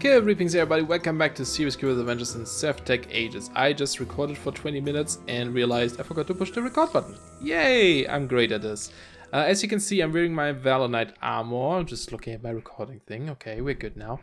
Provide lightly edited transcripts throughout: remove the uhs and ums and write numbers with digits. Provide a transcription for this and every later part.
Good evenings everybody, welcome back to SeriousCreeper Adventures in SevTech Ages. I just recorded for 20 minutes and realized I forgot to push the record button. Yay! I'm great at this. As you can see, I'm wearing my Valor Knight armor. I'm just looking at my recording thing. Okay, we're good now.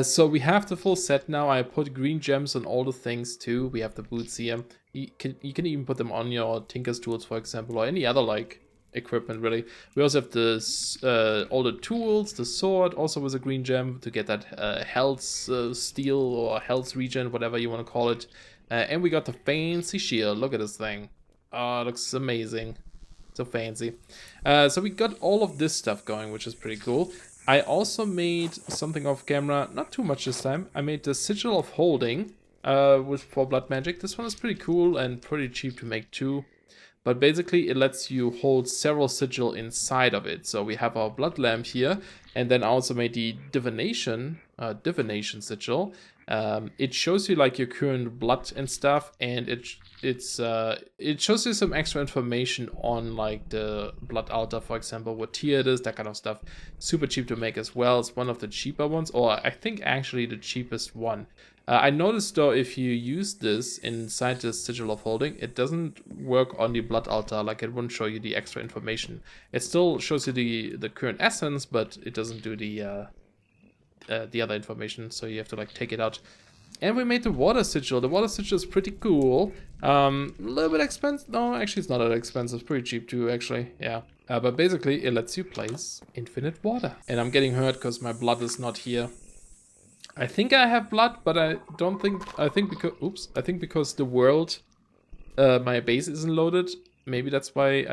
So we have the full set now. I put green gems on all the things too. We have the boots here. You can even put them on your Tinker's tools, for example, or any other like equipment really. We also have this all the tools, the sword also with a green gem to get that health steal or health regen, whatever you want to call it. And we got the fancy shield. Look at this thing. Oh, it looks amazing. So fancy. So we got all of this stuff going, which is pretty cool. I also made something off camera, not too much this time. I made the Sigil of Holding for blood magic. This one is pretty cool and pretty cheap to make too. But basically it lets you hold several sigil inside of it. So we have our blood lamp here, and then I also made the divination sigil. It shows you like your current blood and stuff, and it shows you some extra information on like the blood altar, for example, what tier it is, that kind of stuff. Super cheap to make as well. It's one of the cheaper ones, or I think actually the cheapest one. I noticed though, if you use this inside the Sigil of Holding, it doesn't work on the blood altar. Like it won't show you the extra information. It still shows you the current essence, but it doesn't do the other information. So you have to like take it out. And we made the water sigil. The water sigil is pretty cool. A little bit expensive. No, actually it's not that expensive. It's pretty cheap too, actually. Yeah. But basically it lets you place infinite water. And I'm getting hurt because my blood is not here. I think I have blood, but I don't think, I think because the world, my base isn't loaded. Maybe that's why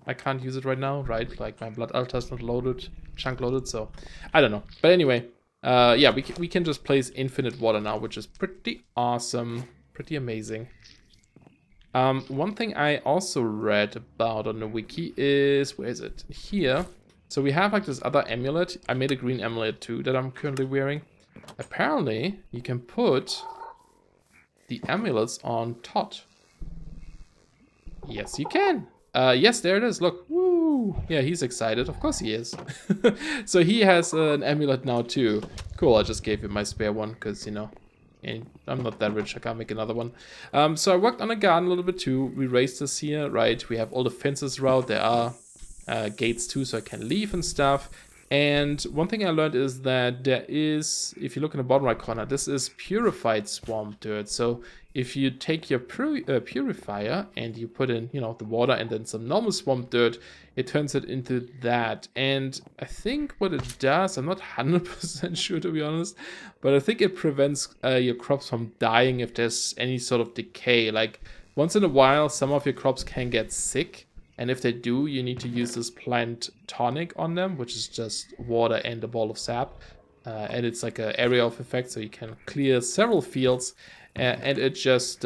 I can't use it right now, right? Like my blood altar is not loaded, chunk loaded, so I don't know. But anyway, yeah, we can just place infinite water now, which is pretty awesome, pretty amazing. One thing I also read about on the wiki is, where is it? Here. So we have like this other amulet. I made a green amulet too that I'm currently wearing. Apparently, you can put the amulets on Tot. Yes, you can. Yes, there it is. Look. Woo! Yeah, he's excited. Of course he is. So he has an amulet now too. Cool, I just gave him my spare one because, you know, I'm not that rich. I can't make another one. So I worked on a garden a little bit too. We raised this here, right? We have all the fences around. There are gates too, so I can leave and stuff. And one thing I learned is that there is, if you look in the bottom right corner, this is Purified Swamp dirt. So if you take your purifier and you put in, you know, the water and then some normal swamp dirt, it turns it into that. And I think what it does, I'm not 100% sure to be honest, but I think it prevents your crops from dying if there's any sort of decay. Like once in a while, some of your crops can get sick. And if they do, you need to use this plant tonic on them, which is just water and a ball of sap. And it's like an area of effect, so you can clear several fields. And it just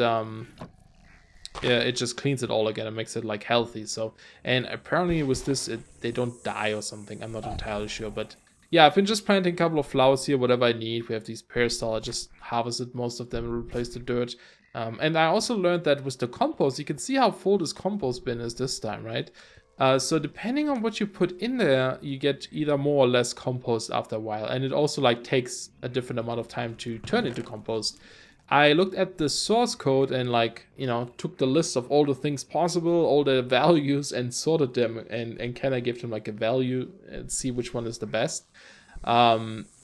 cleans it all again and makes it like healthy. So, and apparently with this, they don't die or something. I'm not entirely sure, but yeah, I've been just planting a couple of flowers here, whatever I need. We have these peristyle. I just harvested most of them and replaced the dirt. And I also learned that with the compost, you can see how full this compost bin is this time, right? So depending on what you put in there, you get either more or less compost after a while. And it also like takes a different amount of time to turn into compost. I looked at the source code and like, you know, took the list of all the things possible, all the values, and sorted them and kind of gave them like a value and see which one is the best.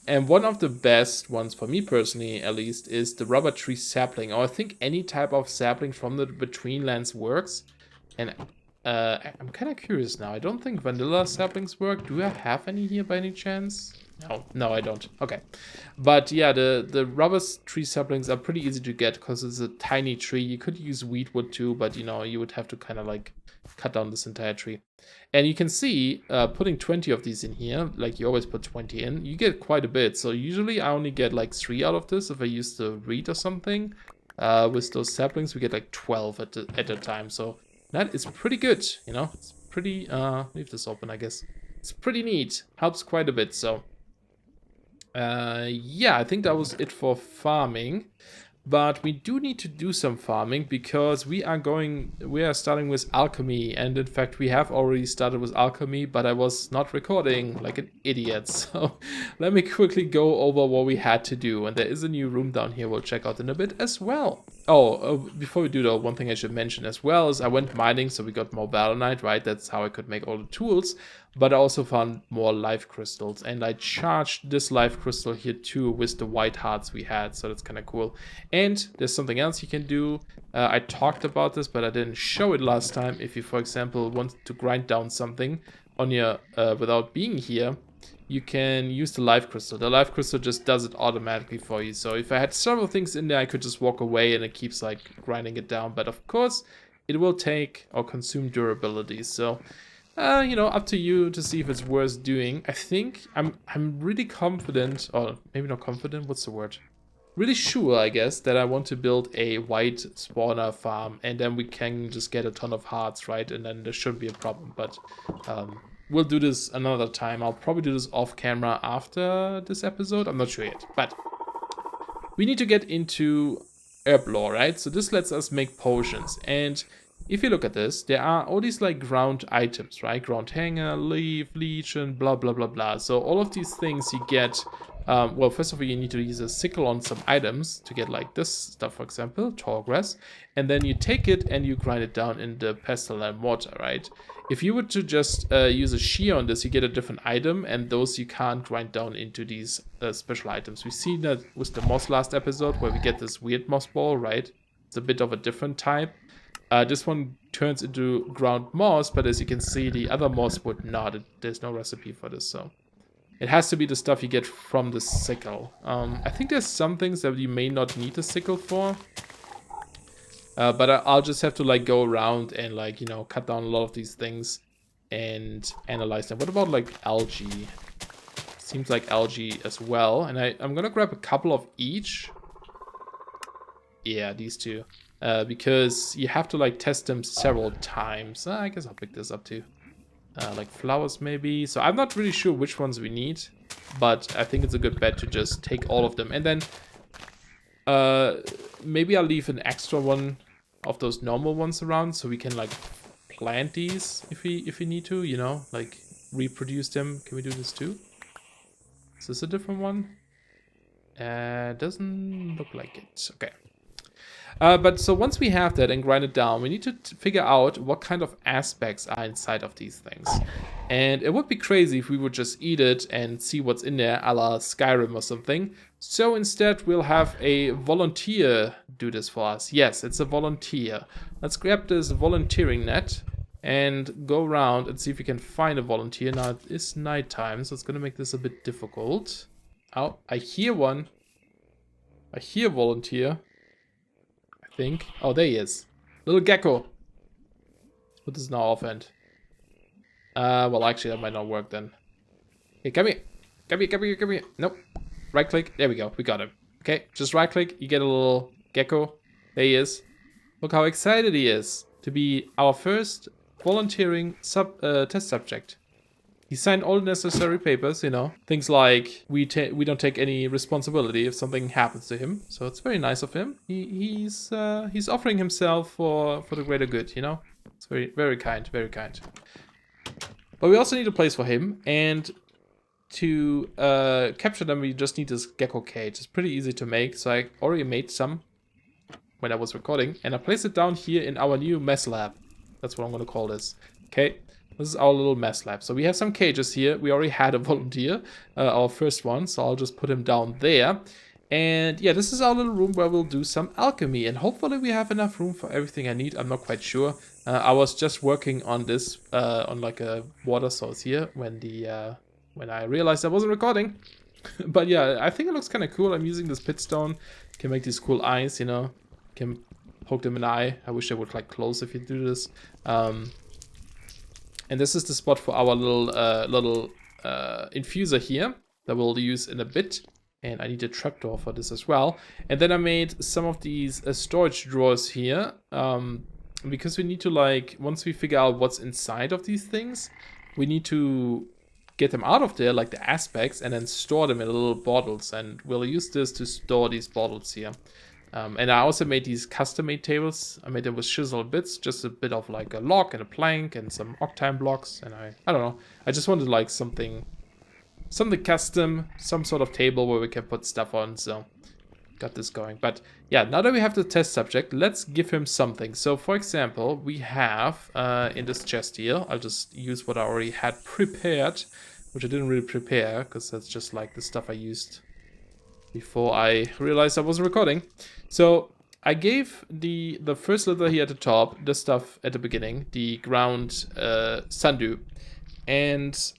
And one of the best ones, for me personally at least, is the rubber tree sapling. Or I think any type of sapling from the Betweenlands works. And I'm kind of curious now. I don't think vanilla saplings work. Do I have any here by any chance? No, I don't. Okay. But yeah, the rubber tree saplings are pretty easy to get because it's a tiny tree. You could use wheat wood too, but you know, you would have to kind of like cut down this entire tree. And you can see putting 20 of these in here, like you always put 20 in, you get quite a bit. So usually I only get like 3 out of this if I use the reed or something. With those saplings, we get like 12 at a time. So that is pretty good, you know. It's pretty, leave this open, I guess. It's pretty neat. Helps quite a bit, so. Yeah, I think that was it for farming. But we do need to do some farming because we are starting with alchemy, and in fact we have already started with alchemy, but I was not recording like an idiot. So let me quickly go over what we had to do, and there is a new room down here we'll check out in a bit as well. Before we do though, one thing I should mention as well is I went mining, so we got more valonite, right? That's how I could make all the tools. But I also found more life crystals, and I charged this life crystal here too with the white hearts we had, so that's kind of cool. And there's something else you can do. I talked about this, but I didn't show it last time. If you, for example, want to grind down something on your without being here, you can use the life crystal. The life crystal just does it automatically for you. So if I had several things in there, I could just walk away and it keeps like grinding it down. But of course, it will take or consume durability. So you know, up to you to see if it's worth doing. I think I'm really confident, or maybe not confident, what's the word? Really sure, I guess, that I want to build a white spawner farm, and then we can just get a ton of hearts, right? And then there shouldn't be a problem, but we'll do this another time. I'll probably do this off camera after this episode. I'm not sure yet, but we need to get into HERBLORE, right? So this lets us make potions, and if you look at this, there are all these like ground items, right? Ground hanger, leaf, legion, blah, blah, blah, blah. So all of these things you get, well, first of all, you need to use a sickle on some items to get like this stuff, for example, tall grass. And then you take it and you grind it down in the pestle and mortar, right? If you were to just use a shear on this, you get a different item, and those you can't grind down into these special items. We've seen that with the moss last episode, where we get this weird moss ball, right? It's a bit of a different type. This one turns into ground moss, but as you can see, the other moss would not. There's no recipe for this, so it has to be the stuff you get from the sickle. I think there's some things that you may not need a sickle for, but I'll just have to like go around and like, you know, cut down a lot of these things and analyze them. What about like algae? Seems like algae as well, and I'm gonna grab a couple of each. Yeah, these two. Because you have to like test them several times. I guess I'll pick this up too. Like flowers maybe. So I'm not really sure which ones we need, but I think it's a good bet to just take all of them. And then maybe I'll leave an extra one of those normal ones around so we can like plant these if we need to, you know, like reproduce them. Can we do this too? Is this a different one? Doesn't look like it. Okay. But so once we have that and grind it down, we need to figure out what kind of aspects are inside of these things. And it would be crazy if we would just eat it and see what's in there, a la Skyrim or something. So instead, we'll have a volunteer do this for us. Yes, it's a volunteer. Let's grab this volunteering net and go around and see if we can find a volunteer. Now, it is nighttime, so it's going to make this a bit difficult. Oh, I hear one. I hear volunteer. Think. Oh, there he is. Little gecko. Let's put this in our offhand. Well, actually, that might not work then. Hey, come here. Come here, come here, come here. Nope. Right click. There we go. We got him. Okay, just right click. You get a little gecko. There he is. Look how excited he is to be our first volunteering test subject. He signed all the necessary papers, you know, things like we don't take any responsibility if something happens to him. So it's very nice of him. He's offering himself for the greater good, you know. It's very, very kind, very kind. But we also need a place for him, and to capture them, we just need this Gecko Cage. It's pretty easy to make, so I already made some when I was recording, and I placed it down here in our new mess lab. That's what I'm gonna call this. Okay. This is our little mess lab. So we have some cages here. We already had a volunteer, our first one. So I'll just put him down there. And yeah, this is our little room where we'll do some alchemy. And hopefully we have enough room for everything I need. I'm not quite sure. I was just working on this, on like a water source here when I realized I wasn't recording. But yeah, I think it looks kind of cool. I'm using this pitstone. Can make these cool eyes, you know. Can poke them in the eye. I wish they would like close if you do this. And this is the spot for our little infuser here that we'll use in a bit. And I need a trapdoor for this as well. And then I made some of these storage drawers here. Because we need to like, once we figure out what's inside of these things, we need to get them out of there, like the aspects, and then store them in little bottles. And we'll use this to store these bottles here. And I also made these custom-made tables. I made them with chiseled bits, just a bit of like a log and a plank and some octane blocks. And I don't know. I just wanted like something custom, some sort of table where we can put stuff on. So got this going. But yeah, now that we have the test subject, let's give him something. So for example, we have in this chest here, I'll just use what I already had prepared, which I didn't really prepare because that's just like the stuff I used before I realized I wasn't recording. So I gave the first letter here at the top, the stuff at the beginning, the ground sundew, and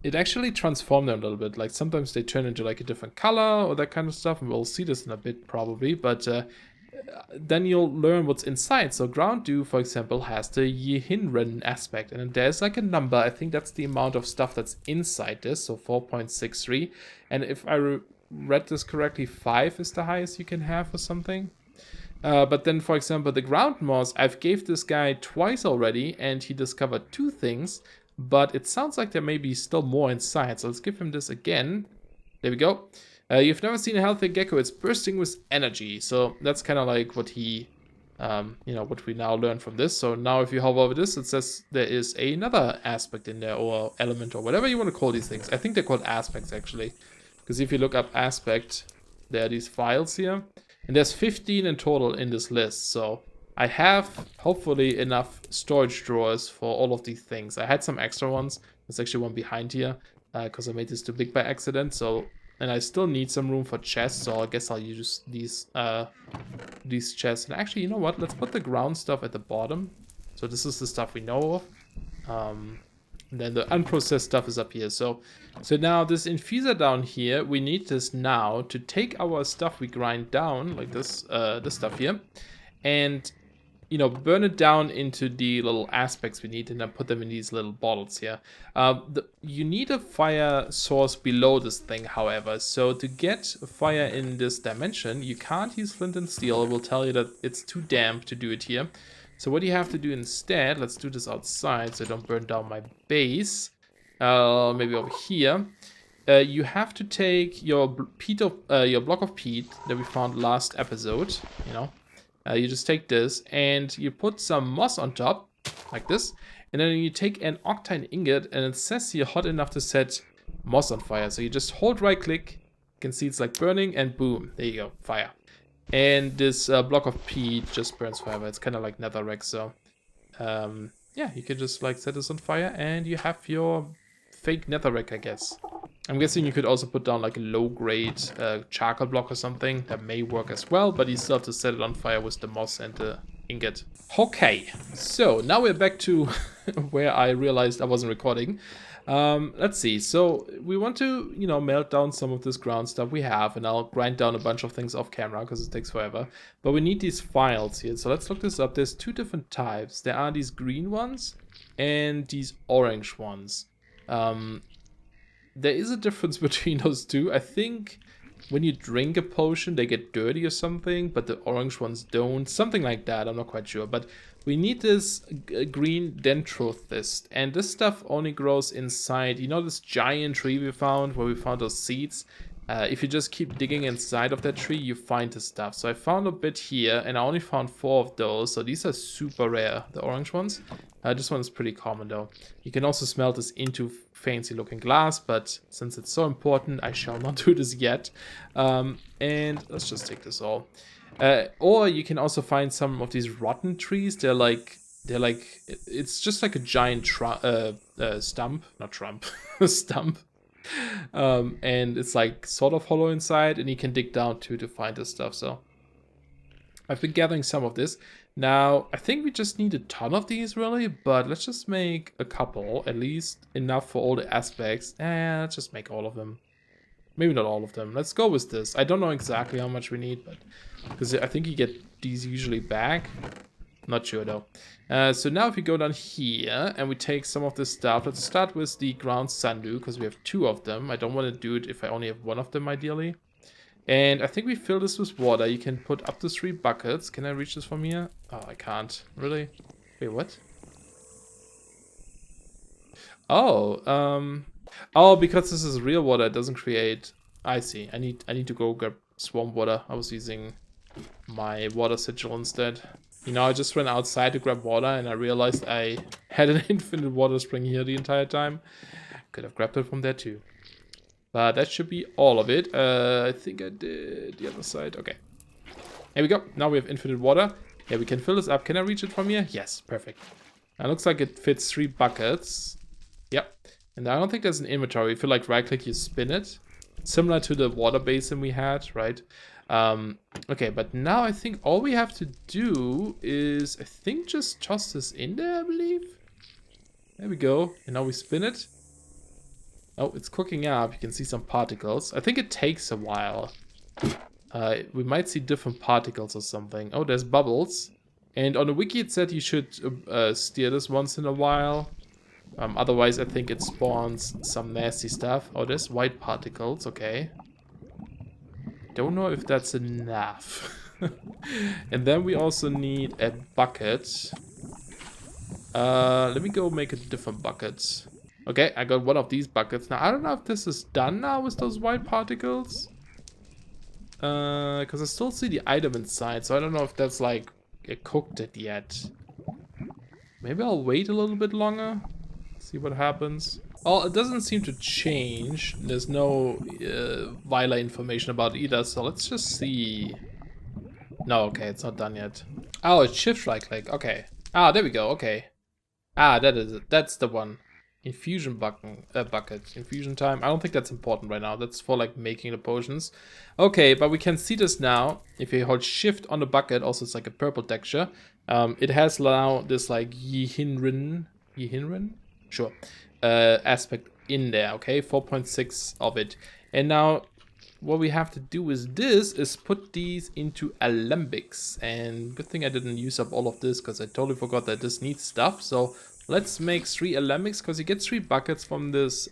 it actually transformed them a little bit. Like sometimes they turn into like a different color or that kind of stuff, and we'll see this in a bit probably, but then you'll learn what's inside. So ground dew, for example, has the Yihinren aspect, and there's like a number. I think that's the amount of stuff that's inside this, so 4.63, and if I read this correctly, 5 is the highest you can have or something. But then, for example, the ground moss, I've gave this guy twice already, and he discovered 2 things, but it sounds like there may be still more inside. So let's give him this again. There we go. You've never seen a healthy gecko. It's bursting with energy. So that's kind of like what he, what we now learn from this. So now if you hover over this, it says there is another aspect in there, or element, or whatever you want to call these things. I think they're called aspects, actually. Because if you look up aspect, there are these files here. And there's 15 in total in this list. So I have, hopefully, enough storage drawers for all of these things. I had some extra ones. There's actually one behind here. Because I made this too big by accident. So, and I still need some room for chests. So I guess I'll use these chests. And actually, you know what? Let's put the ground stuff at the bottom. So this is the stuff we know of. And then the unprocessed stuff is up here. So now this infuser down here, we need this now to take our stuff we grind down, like this stuff here, and burn it down into the little aspects we need, and then put them in these little bottles here. You need a fire source below this thing, however. So to get fire in this dimension, you can't use flint and steel. It will tell you that it's too damp to do it here. So what you have to do instead, let's do this outside so I don't burn down my base. Maybe over here. You have to take your block of peat that we found last episode. You just take this and you put some moss on top, like this. And then you take an octane ingot, and it says here hot enough to set moss on fire. So you just hold right click. You can see it's like burning, and boom, there you go, fire. And this block of peat just burns forever. It's kind of like netherrack, so yeah, you can just like set this on fire and you have your fake netherrack, I guess. I'm guessing you could also put down like a low-grade charcoal block or something. That may work as well, but you still have to set it on fire with the moss and the ingot. Okay, so now we're back to where I realized I wasn't recording. Let's see. So we want to, melt down some of this ground stuff we have, and I'll grind down a bunch of things off camera because it takes forever. But we need these files here. So let's look this up. There's 2 different types. There are these green ones and these orange ones. There is a difference between those 2. I think when you drink a potion, they get dirty or something, but the orange ones don't. Something like that. I'm not quite sure. But we need this green dendrothist, and this stuff only grows inside, this giant tree we found, where we found those seeds. If you just keep digging inside of that tree, you find the stuff. So I found a bit here, and I only found 4 of those, so these are super rare, the orange ones. This one is pretty common though. You can also smelt this into fancy looking glass, but since it's so important, I shall not do this yet. And let's just take this all. Or you can also find some of these rotten trees. They're like, it's just like a giant stump, not trump, stump. And it's like sort of hollow inside, and you can dig down to find this stuff. So I've been gathering some of this. Now, I think we just need a ton of these really, but let's just make a couple, at least enough for all the aspects. Let's just make all of them. Maybe not all of them. Let's go with this. I don't know exactly how much we need, but because I think you get these usually back. Not sure though. So now if we go down here and we take some of this stuff, let's start with the ground sundew because we have 2 of them. I don't want to do it if I only have 1 of them ideally. And I think we fill this with water. You can put up to 3 buckets. Can I reach this from here? Oh, I can't. Really? Wait, what? Oh, because this is real water, it doesn't create... I see. I need to go grab swamp water. I was using my water sigil instead. You know, I just went outside to grab water and I realized I had an infinite water spring here the entire time. Could have grabbed it from there too. But that should be all of it. I think I did the other side. Okay. Here we go. Now we have infinite water. Yeah, we can fill this up. Can I reach it from here? Yes, perfect. It looks like it fits 3 buckets. Yep. And I don't think there's an inventory. If you like right click, you spin it. Similar to the water basin we had, right? Okay, but now I think all we have to do is, I think, just toss this in there, I believe. There we go. And now we spin it. Oh, it's cooking up. You can see some particles. I think it takes a while. We might see different particles or something. Oh, there's bubbles. And on the wiki it said you should steer this once in a while. Otherwise I think it spawns some nasty stuff. Oh, there's white particles. Okay. Don't know if that's enough. And then we also need a bucket. Let me go make a different bucket. Okay, I got one of these buckets. Now, I don't know if this is done now with those white particles. Because I still see the item inside, so I don't know if that's like cooked it yet. Maybe I'll wait a little bit longer. See what happens. Oh, it doesn't seem to change. There's no Vila information about it either, so let's just see. No, okay, it's not done yet. Oh, it's shift right click. Okay. Ah, there we go. Okay. Ah, that is it. That's the one. Infusion bucket. Infusion time. I don't think that's important right now. That's for like making the potions. Okay, but we can see this now. If you hold shift on the bucket, also it's like a purple texture. It has now this like Yihinrin? Sure. Aspect in there, okay? 4.6 of it. And now what we have to do with this is put these into Alembics. And good thing I didn't use up all of this because I totally forgot that this needs stuff. So let's make 3 Alembics because you get 3 buckets from this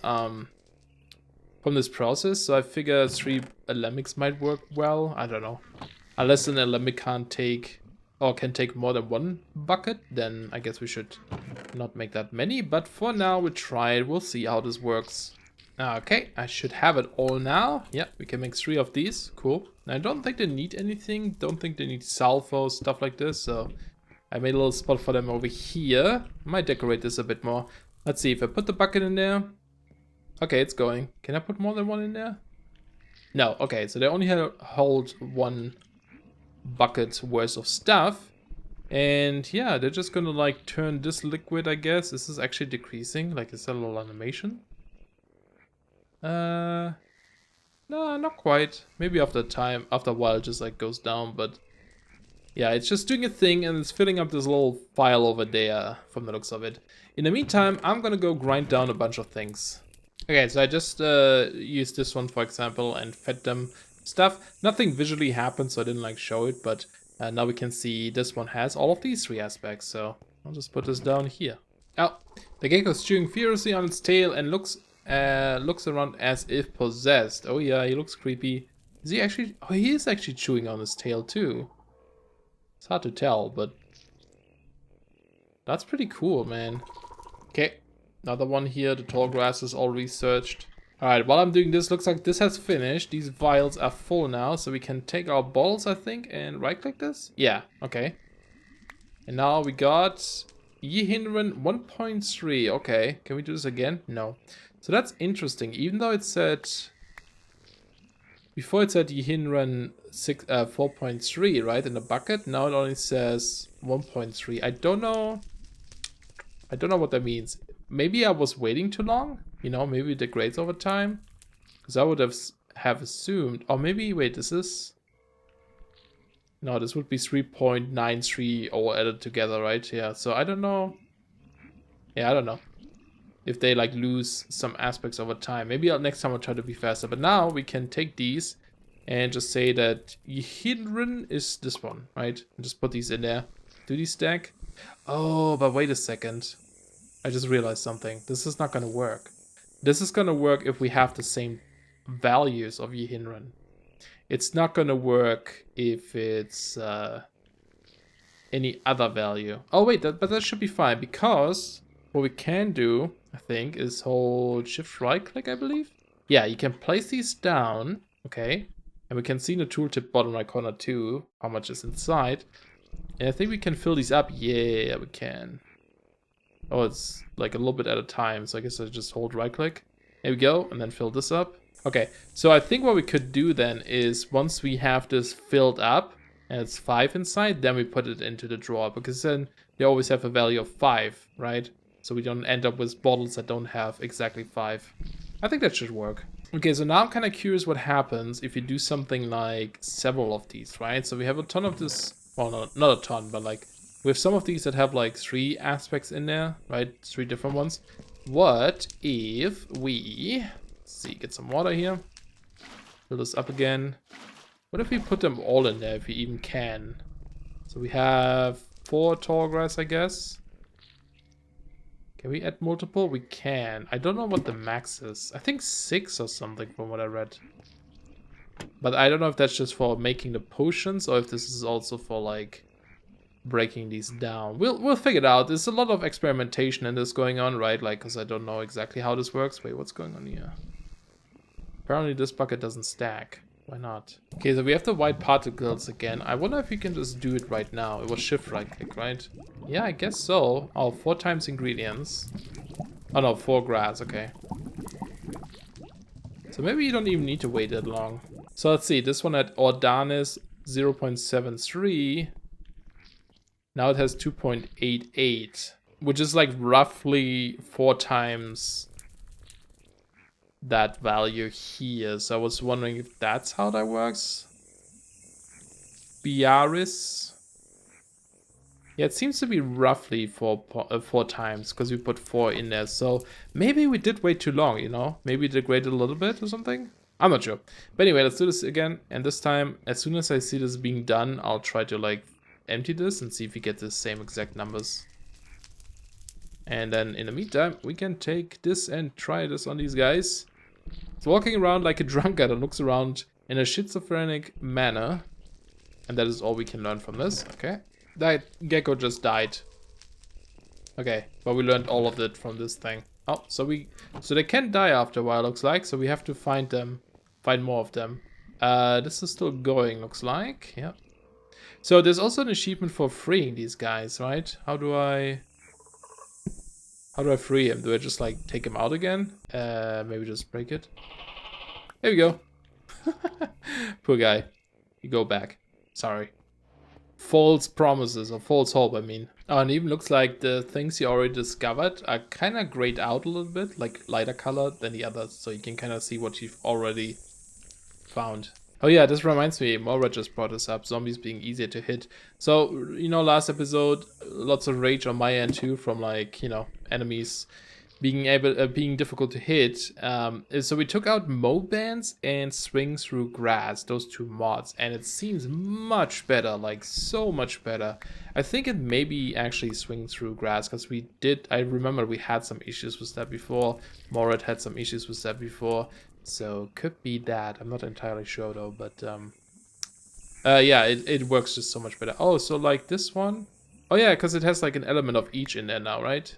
process. So I figure 3 Alembics might work well. I don't know. Unless an Alembic can't take or can take more than 1 bucket, then I guess we should not make that many. But for now, we'll try it. We'll see how this works. Okay, I should have it all now. Yeah, we can make 3 of these. Cool. I don't think they need anything. Don't think they need salvo, stuff like this. So I made a little spot for them over here. Might decorate this a bit more. Let's see if I put the bucket in there. Okay, it's going. Can I put more than 1 in there? No. Okay, so they only hold 1 bucket worth of stuff. And yeah, they're just gonna like turn this liquid, I guess. This is actually decreasing. Like, is that a little animation? No, not quite. Maybe after a while it just like goes down, but yeah, it's just doing a thing and it's filling up this little file over there from the looks of it. In the meantime, I'm gonna go grind down a bunch of things. Okay, so I just used this one, for example, and fed them stuff. Nothing visually happened, so I didn't like show it, but now we can see this one has all of these 3 aspects, so I'll just put this down here. Oh, the gecko is chewing furiously on its tail and looks around as if possessed. Oh yeah, he looks creepy. Is he actually? Oh, he is actually chewing on his tail too. It's hard to tell, but that's pretty cool, man. Okay, another one here. The tall grass is all researched. Alright, while I'm doing this, looks like this has finished. These vials are full now, so we can take our balls, I think, and right-click this? Yeah, okay. And now we got Yihinren 1.3. Okay, can we do this again? No. So that's interesting. Even though it said... Before it said Yihinren 4.3, right, in the bucket. Now it only says 1.3. I don't know what that means. Maybe I was waiting too long? You know, maybe it degrades over time. Because I would have assumed... Or maybe, wait, this is... No, this would be 3.93 all added together, right? Yeah, so I don't know. Yeah, I don't know. If they, like, lose some aspects over time. Maybe next time I'll try to be faster. But now we can take these and just say that Yihinren is this one, right? And just put these in there. Do these stack? Oh, but wait a second. I just realized something. This is not going to work. This is going to work if we have the same values of Yihinren. It's not going to work if it's any other value. Oh wait, but that should be fine, because what we can do, I think, is hold shift right click, I believe. Yeah, you can place these down, okay, And we can see in the tooltip bottom right corner too how much is inside. And I think we can fill these up. Yeah, we can. Oh, it's like a little bit at a time. So I guess I just hold right click. There we go. And then fill this up. Okay, so I think what we could do then is once we have this filled up and it's 5 inside, then we put it into the drawer, because then they always have a value of 5, right? So we don't end up with bottles that don't have exactly 5. I think that should work. Okay, so now I'm kind of curious what happens if you do something like several of these, right? So we have a ton of this, well, no, not a ton, but like we have some of these that have like 3 aspects in there, right? 3 different ones. What if we... see, get some water here. Fill this up again. What if we put them all in there, if we even can? So we have 4 tall grass, I guess. Can we add multiple? We can. I don't know what the max is. I think 6 or something from what I read. But I don't know if that's just for making the potions or if this is also for like breaking these down. We'll figure it out. There's a lot of experimentation in this going on, right? Like, because I don't know exactly how this works. Wait, what's going on here? Apparently this bucket doesn't stack. Why not? Okay, so we have the white particles again. I wonder if we can just do it right now. It was shift right click, right? Yeah, I guess so. Oh, 4 times ingredients. Oh no, 4 grass, okay. So maybe you don't even need to wait that long. So let's see, this one at Ordanis 0.73. Now it has 2.88, which is like roughly 4 times that value here. So I was wondering if that's how that works. Biaris. Yeah, it seems to be roughly 4 times because we put 4 in there. So maybe we did wait too long, you know? Maybe it degraded a little bit or something. I'm not sure. But anyway, let's do this again. And this time, as soon as I see this being done, I'll try to like empty this and see if we get the same exact numbers. And then in the meantime, we can take this and try this on these guys. It's walking around like a drunkard and looks around in a schizophrenic manner. And that is all we can learn from this. Okay. That gecko just died. Okay, but we learned all of it from this thing. Oh, so they can die after a while, looks like. So we have to find them, find more of them. This is still going, looks like. Yeah. So there's also an achievement for freeing these guys, right? How do I free him? Do I just like take him out again? Maybe just break it. There we go. Poor guy. You go back. Sorry. False promises, or false hope, I mean. Oh, and it even looks like the things you already discovered are kind of grayed out a little bit, like lighter colored than the others, so you can kind of see what you've already found. Oh yeah, this reminds me, Maura just brought this up, zombies being easier to hit. So, you know, last episode, lots of rage on my end too, from like, you know, enemies being difficult to hit. So we took out mow bands and swing through grass, those 2 mods, and it seems much better, like so much better. I think it may be actually swing through grass, because I remember we had some issues with that before. Morad had some issues with that before. So could be that. I'm not entirely sure though, but yeah, it works just so much better. Oh, so like this one. Oh yeah, because it has like an element of each in there now, right?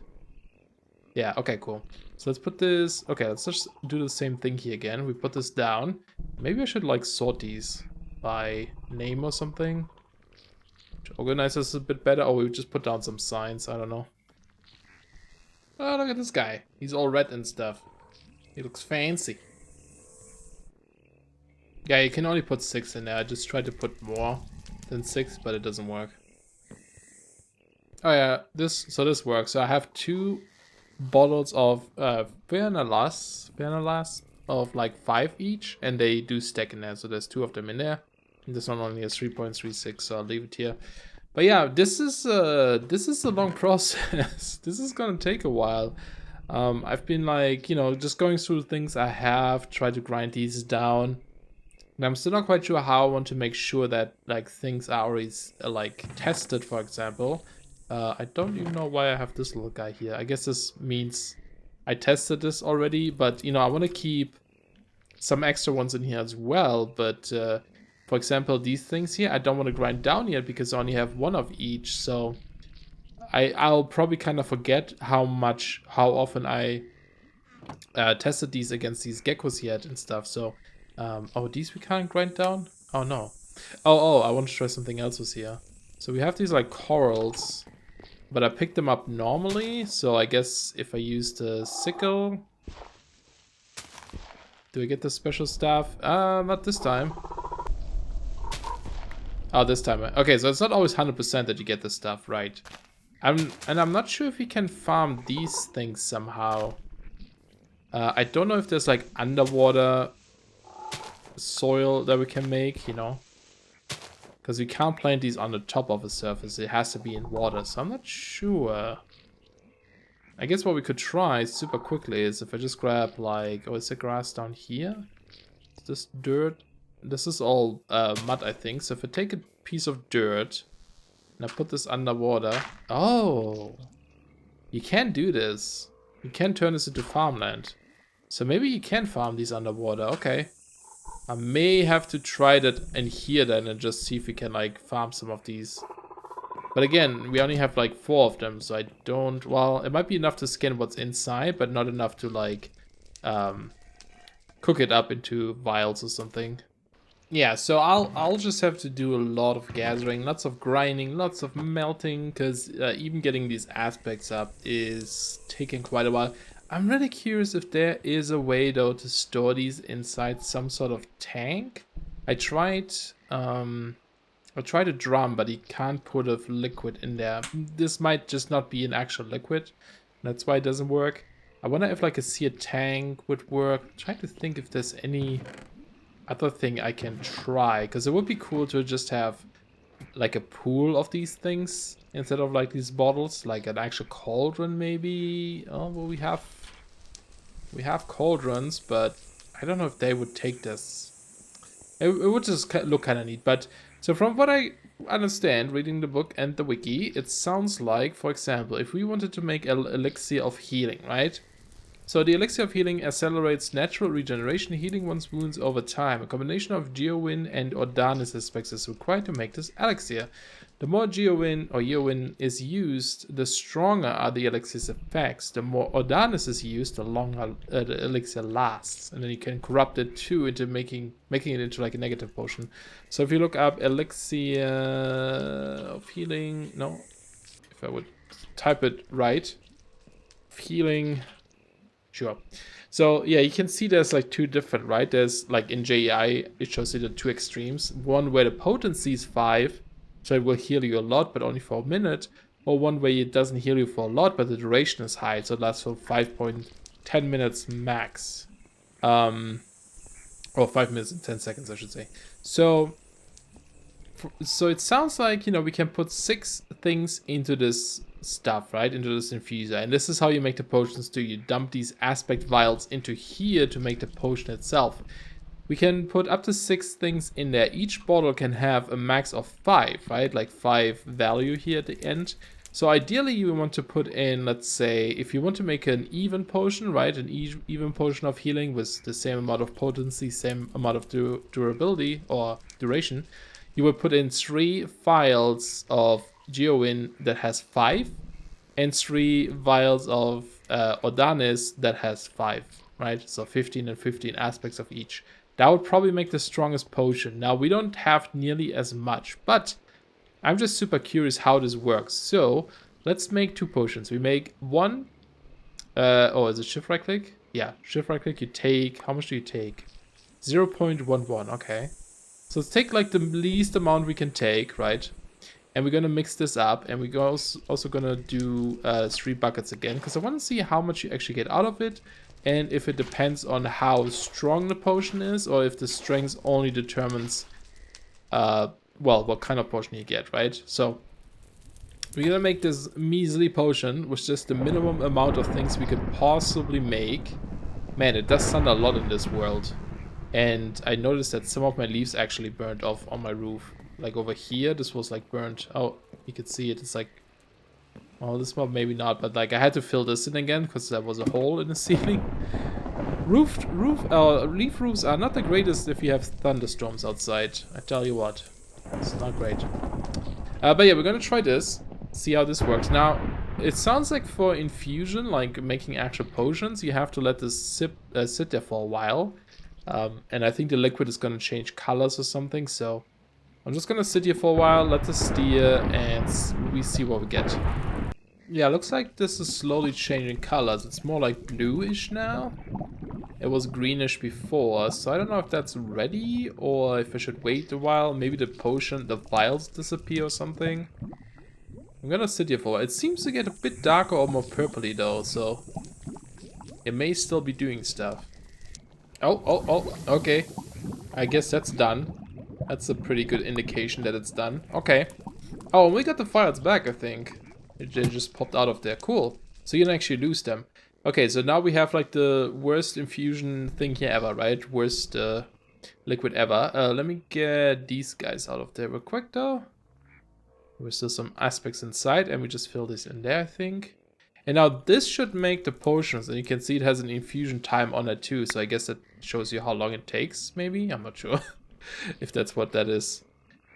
Yeah, okay, cool. So let's put this... Okay, let's just do the same thing here again. We put this down. Maybe I should like sort these by name or something to organize this a bit better. Oh, we just put down some signs. I don't know. Oh, look at this guy. He's all red and stuff. He looks fancy. Yeah, you can only put 6 in there. I just tried to put more than 6, but it doesn't work. Oh yeah, this works. So I have 2 bottles of Vernalas of like 5 each, and they do stack in there. So there's 2 of them in there. And this one only has 3.36, so I'll leave it here. But yeah, this is a long process. This is gonna take a while. I've been like, you know, just going through things I have, tried to grind these down. And I'm still not quite sure how I want to make sure that like things are already like tested, for example. I don't even know why I have this little guy here. I guess this means I tested this already, but you know, I want to keep some extra ones in here as well. But for example, these things here, I don't want to grind down yet because I only have 1 of each. So I'll probably kind of forget how often I tested these against these geckos yet and stuff. So Oh, these we can't grind down? Oh, no. Oh, I want to try something else was here. So we have these like corals, but I picked them up normally. So I guess if I use the sickle, do I get the special stuff? Not this time. Oh, this time. Okay, so it's not always 100% that you get the stuff, right? I'm not sure if we can farm these things somehow. I don't know if there's like underwater soil that we can make, you know? Because we can't plant these on the top of a surface. It has to be in water, so I'm not sure. I guess what we could try super quickly is if I just grab like... Oh, is there grass down here? Is this dirt? This is all mud, I think. So if I take a piece of dirt and I put this underwater... Oh! You can do this. You can turn this into farmland. So maybe you can farm these underwater. Okay. I may have to try that in here then and just see if we can like farm some of these. But again, we only have like 4 of them, so I don't... Well, it might be enough to skin what's inside, but not enough to like cook it up into vials or something. Yeah, so I'll just have to do a lot of gathering, lots of grinding, lots of melting, because even getting these aspects up is taking quite a while. I'm really curious if there is a way though to store these inside some sort of tank. I tried a drum, but you can't put a liquid in there. This might just not be an actual liquid. That's why it doesn't work. I wonder if like a seared tank would work. I'm trying to think if there's any other thing I can try, because it would be cool to just have like a pool of these things instead of like these bottles, like an actual cauldron maybe. Oh, well, we have cauldrons, but I don't know if they would take this. It would just look kind of neat. But so from what I understand, reading the book and the wiki, it sounds like, for example, if we wanted to make an elixir of healing, right? So the elixir of healing accelerates natural regeneration, healing one's wounds over time. A combination of Geowin and Ordanis aspects is required to make this elixir. The more Geowin or Geowin is used, the stronger are the elixir's effects. The more Ordanis is used, the longer the elixir lasts. And then you can corrupt it too into making it into like a negative potion. So if you look up elixir of healing, no, if I would type it right, healing. Sure. So yeah, you can see there's like 2 different, right? There's like in JEI, it shows you the 2 extremes. One where the potency is 5, so it will heal you a lot, but only for a minute. Or one where it doesn't heal you for a lot, but the duration is high, so it lasts for 5.10 minutes max. Or 5 minutes and 10 seconds, I should say. So it sounds like, you know, we can put 6 things into this stuff, right, into this infuser, and this is how you make the potions too. You dump these aspect vials into here to make the potion itself. We can put up to 6 things in there. Each bottle can have a max of 5, right, like 5 value here at the end. So ideally you want to put in, let's say, if you want to make an even potion, right, an even potion of healing with the same amount of potency, same amount of durability or duration, you would put in 3 vials of Geowin that has 5 and 3 vials of Ordanis that has 5, right? So 15 and 15 aspects of each. That would probably make the strongest potion. Now, we don't have nearly as much, but I'm just super curious how this works. So let's make 2 potions. We make one. Oh, is it shift right click? Yeah, shift right click. You take, how much do you take? 0.11. Okay. So let's take like the least amount we can take, right? And we're going to mix this up, and we're also going to do 3 buckets again, because I want to see how much you actually get out of it, and if it depends on how strong the potion is, or if the strength only determines, well, what kind of potion you get, right? So we're going to make this measly potion with just the minimum amount of things we could possibly make. Man, it does sound a lot in this world. And I noticed that some of my leaves actually burned off on my roof. Like over here, this was like burnt. Oh, you could see it. It's like, well, this one maybe not, but like I had to fill this in again because there was a hole in the ceiling. Leaf roofs are not the greatest if you have thunderstorms outside. I tell you what, it's not great. But yeah, we're gonna try this, see how this works. Now, it sounds like for infusion, like making actual potions, you have to let this sit there for a while. And I think the liquid is gonna change colors or something, so I'm just gonna sit here for a while, let this steer, and we see what we get. Yeah, looks like this is slowly changing colors. It's more like bluish now. It was greenish before, so I don't know if that's ready or if I should wait a while. Maybe the potion, the vials disappear or something. I'm gonna sit here for a while. It seems to get a bit darker or more purpley though, so it may still be doing stuff. Oh, okay. I guess that's done. That's a pretty good indication that it's done. Okay. Oh, and we got the files back, I think. They just popped out of there. Cool. So you can actually lose them. Okay, so now we have like the worst infusion thing here ever, right? Worst liquid ever. Let me get these guys out of there real quick though. There's still some aspects inside, and we just fill this in there, I think. And now this should make the potions, and you can see it has an infusion time on it too, so I guess that shows you how long it takes, maybe? I'm not sure if that's what that is.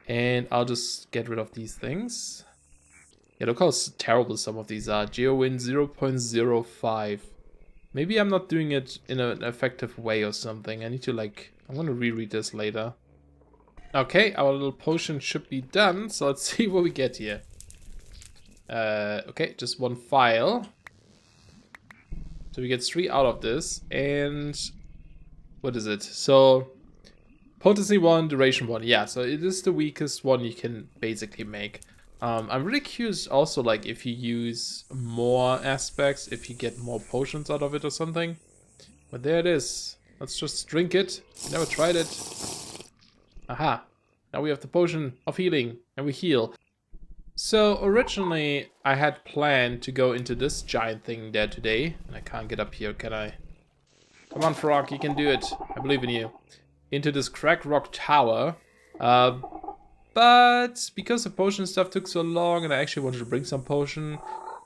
And I'll just get rid of these things. Yeah, look how terrible some of these are. GeoWin 0.05. Maybe I'm not doing it in an effective way or something. I need to like, I'm gonna reread this later. Okay, our little potion should be done, so let's see what we get here. Okay, just one file. So we get 3 out of this, and what is it? So potency 1, duration 1. Yeah, so it is the weakest one you can basically make. I'm really curious also, like, if you use more aspects, if you get more potions out of it or something. But there it is. Let's just drink it. Never tried it. Aha. Now we have the potion of healing, and we heal. So originally I had planned to go into this giant thing there today, and I can't get up here, can I? Come on, Frog, you can do it. I believe in you. Into this crack rock tower. But because the potion stuff took so long, and I actually wanted to bring some potion,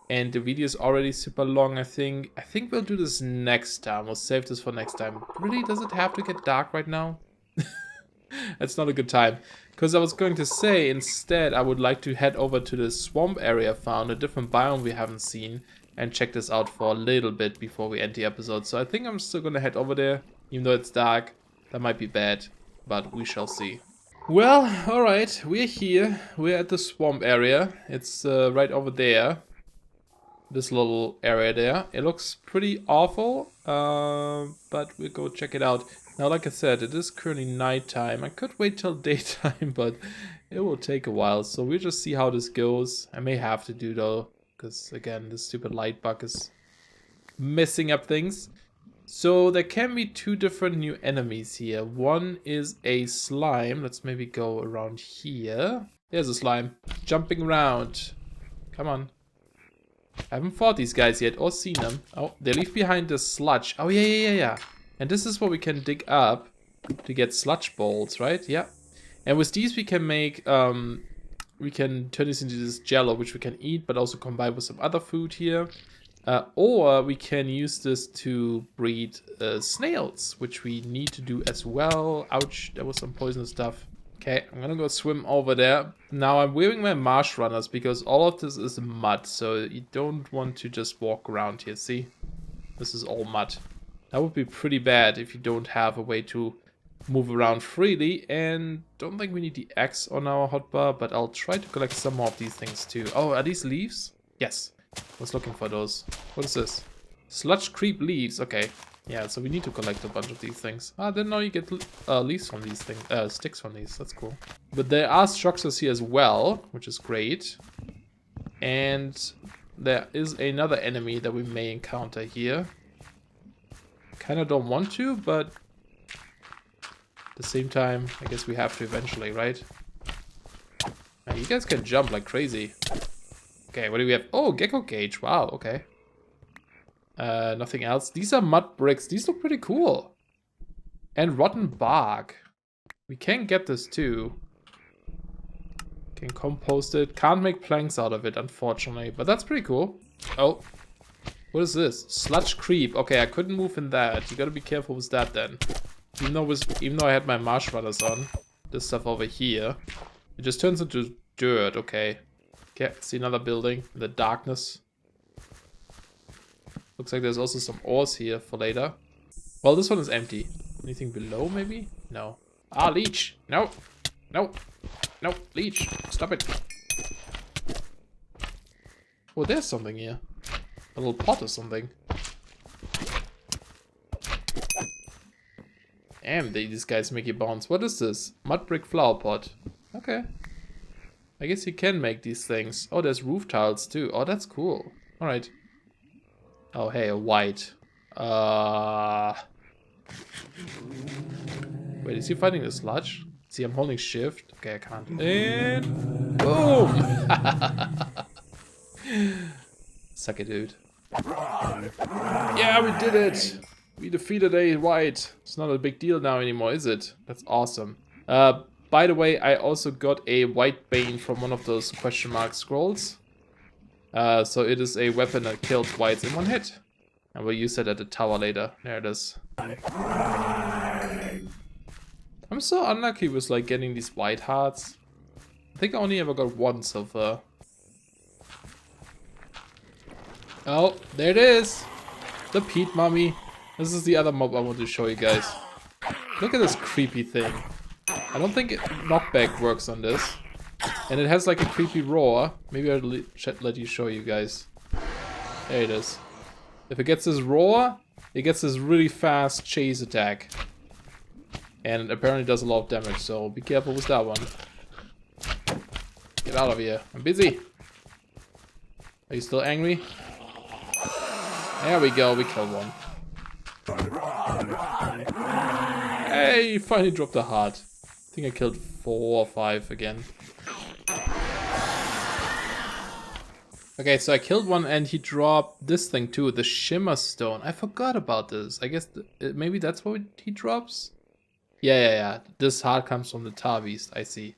and the video is already super long, I think we'll do this next time. We'll save this for next time. Really, does it have to get dark right now? That's not a good time. Because I was going to say, instead, I would like to head over to the swamp area found, a different biome we haven't seen, and check this out for a little bit before we end the episode. So I think I'm still going to head over there, even though it's dark. That might be bad, but we shall see. Well, alright, we're here. We're at the swamp area. It's right over there. This little area there. It looks pretty awful, but we'll go check it out. Now, like I said, it is currently nighttime. I could wait till daytime, but it will take a while. So we'll just see how this goes. I may have to do though, because again, this stupid light bug is messing up things. So there can be 2 different new enemies here. One is a slime. Let's maybe go around here. There's a slime jumping around. Come on. I haven't fought these guys yet or seen them. Oh, they leave behind the sludge. Oh, yeah. And this is what we can dig up to get sludge balls, right? Yeah. And with these we can make, we can turn this into this jello, which we can eat, but also combine with some other food here. Or we can use this to breed snails, which we need to do as well. Ouch, there was some poisonous stuff. Okay, I'm gonna go swim over there. Now I'm wearing my marsh runners because all of this is mud, so you don't want to just walk around here, see? This is all mud. That would be pretty bad if you don't have a way to move around freely, and don't think we need the axe on our hotbar, but I'll try to collect some more of these things too. Oh, are these leaves? Yes. I was looking for those. What is this? Sludge creep leaves. Okay. Yeah, so we need to collect a bunch of these things. Ah, then now you get leaves from these things. Sticks from these. That's cool. But there are structures here as well, which is great. And there is another enemy that we may encounter here. Kinda don't want to, but at the same time, I guess we have to eventually, right? Now, you guys can jump like crazy. Okay, what do we have? Oh, Gecko Cage. Wow, okay. Nothing else. These are mud bricks. These look pretty cool. And rotten bark. We can get this too. Can compost it. Can't make planks out of it, unfortunately. But that's pretty cool. Oh. What is this? Sludge creep. Okay, I couldn't move in that. You gotta be careful with that then. Even though I had my marsh runners on. This stuff over here. It just turns into dirt. Okay. Okay, see another building in the darkness. Looks like there's also some ores here for later. Well, this one is empty. Anything below, maybe? No. Ah, leech! No! No! No, leech! Stop it! Oh, there's something here. A little pot or something. Damn, these guys make you bounce. What is this? Mud brick flower pot. Okay. I guess you can make these things. Oh, there's roof tiles too. Oh, that's cool. Alright. Oh, hey, a white. Wait, is he fighting the sludge? See, I'm holding shift. Okay, I can't. And boom! Suck it, dude. Yeah, we did it! We defeated a white. It's not a big deal now anymore, is it? That's awesome. By the way, I also got a white bane from one of those question mark scrolls. So it is a weapon that kills whites in one hit. And we'll use it at the tower later. There it is. I'm so unlucky with like getting these white hearts. I think I only ever got one so far. Oh, there it is! The peat mummy. This is the other mob I want to show you guys. Look at this creepy thing. I don't think knockback works on this. And it has like a creepy roar. Maybe I'll let you show you guys. There it is. If it gets this roar, it gets this really fast chase attack. And it apparently does a lot of damage, so be careful with that one. Get out of here. I'm busy. Are you still angry? There we go, we killed one. Hey, finally dropped a heart. I think I killed 4 or 5 again. Okay, so I killed one and he dropped this thing too, the Shimmer Stone. I forgot about this. I guess maybe that's what he drops? Yeah. This heart comes from the Tar Beast, I see.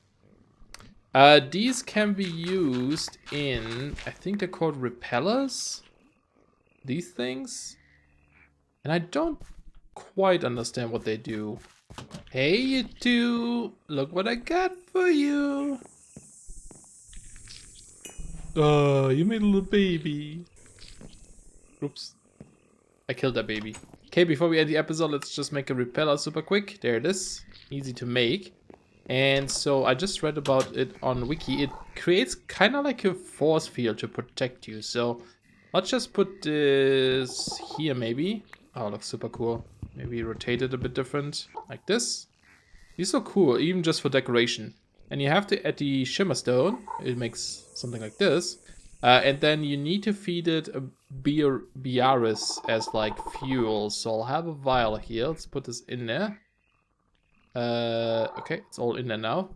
These can be used in, I think they're called repellers? These things? And I don't quite understand what they do. Hey, you two! Look what I got for you! Oh, you made a little baby. Oops. I killed that baby. Okay, before we end the episode, let's just make a repeller super quick. There it is. Easy to make. And so I just read about it on Wiki. It creates kind of like a force field to protect you. So let's just put this here maybe. Oh, looks super cool. Maybe rotate it a bit different, like this. These are cool, even just for decoration. And you have to add the Shimmer Stone. It makes something like this. And then you need to feed it a Biaris as like fuel. So I'll have a vial here. Let's put this in there. Okay, it's all in there now.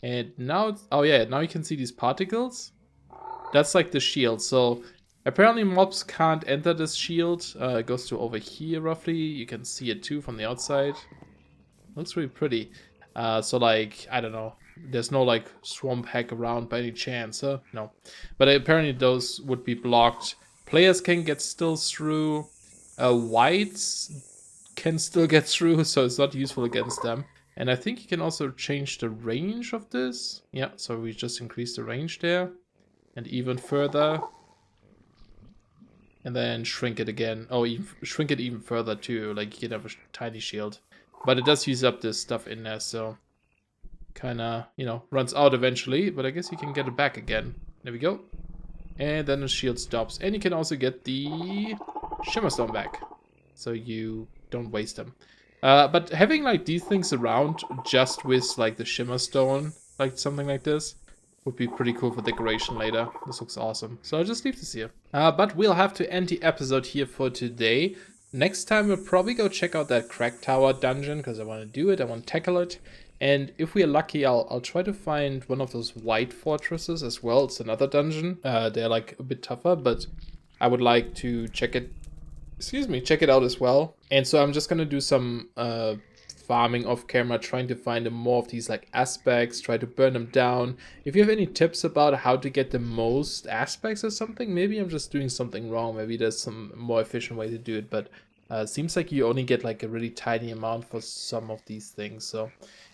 And now it's, oh yeah, now you can see these particles. That's like the shield. So apparently mobs can't enter this shield. It goes to over here roughly. You can see it too from the outside. Looks really pretty. So like, I don't know. There's no like swamp hack around by any chance, huh? No. But apparently those would be blocked. Players can get still through. Whites can still get through, so it's not useful against them. And I think you can also change the range of this. Yeah, so we just increase the range there. And even further. And then shrink it again. Oh, even, shrink it even further too. Like you can have a tiny shield. But it does use up this stuff in there, so kinda, you know, runs out eventually. But I guess you can get it back again. There we go. And then the shield stops. And you can also get the Shimmer Stone back. So you don't waste them. But having like these things around just with like the Shimmer Stone, like something like this, would be pretty cool for decoration later. This looks awesome. So I'll just leave this here. But we'll have to end the episode here for today. Next time we'll probably go check out that Crack Tower dungeon because I want to do it. I want to tackle it. And if we are lucky, I'll try to find one of those white fortresses as well. It's another dungeon. They're like a bit tougher, but I would like to check it out as well. And so I'm just gonna do some farming off camera, trying to find more of these like aspects, try to burn them down. If you have any tips about how to get the most aspects or something, maybe I'm just doing something wrong. Maybe there's some more efficient way to do it, but seems like you only get like a really tiny amount for some of these things. So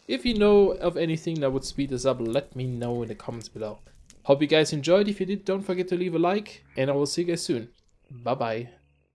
if you know of anything that would speed this up, let me know in the comments below. Hope you guys enjoyed. If you did, don't forget to leave a like, and I will see you guys soon. Bye bye.